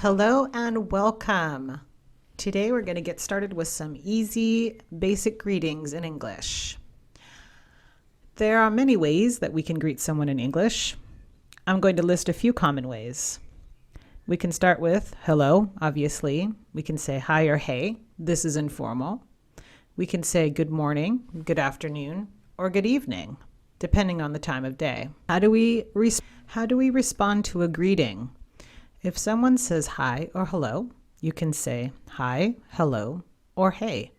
Hello and welcome. Today we're going to get started with some easy basic greetings in English. There are many ways that we can greet someone in English. I'm going to list a few common ways. We can start with hello, obviously. We can say hi or hey. This is informal. We can say good morning, good afternoon, or good evening, depending on the time of day. How do we respond to a greeting? If someone says hi or hello, you can say hi, hello, or hey.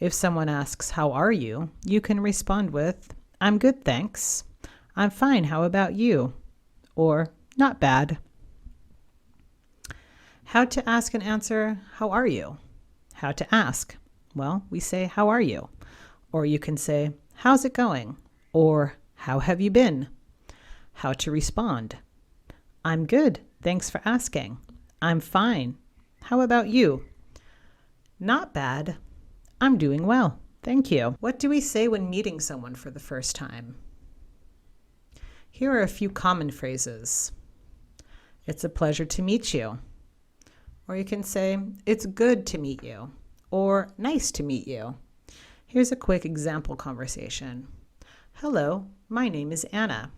If someone asks, how are you? You can respond with, I'm good, thanks. I'm fine, how about you? Or, not bad. How to ask and answer, how are you? How to ask? Well, we say, how are you? Or you can say, how's it going? Or, how have you been? How to respond? I'm good. Thanks for asking. I'm fine. How about you? Not bad. I'm doing well. Thank you. What do we say when meeting someone for the first time? Here are a few common phrases. It's a pleasure to meet you. Or you can say, it's good to meet you. Or nice to meet you. Here's a quick example conversation. Hello, my name is Anna.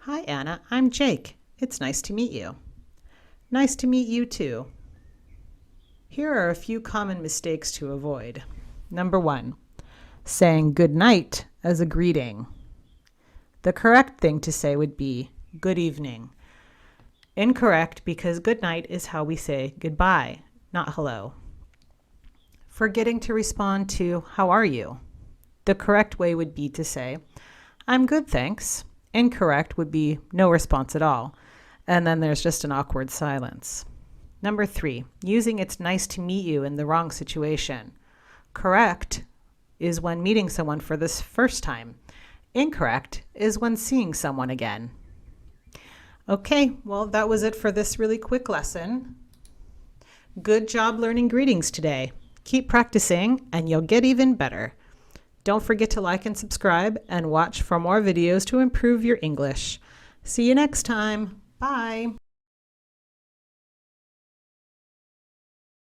Hi, Anna. I'm Jake. It's nice to meet you. Nice to meet you too. Here are a few common mistakes to avoid. Number 1, saying good night as a greeting. The correct thing to say would be good evening. Incorrect because good night is how we say goodbye, not hello. Forgetting to respond to how are you? The correct way would be to say I'm good, thanks. Incorrect would be no response at all. And then there's just an awkward silence. Number 3, using it's nice to meet you in the wrong situation. Correct is when meeting someone for the first time. Incorrect is when seeing someone again. Okay, well, that was it for this really quick lesson. Good job learning greetings today. Keep practicing and you'll get even better. Don't forget to like and subscribe and watch for more videos to improve your English. See you next time. Bye.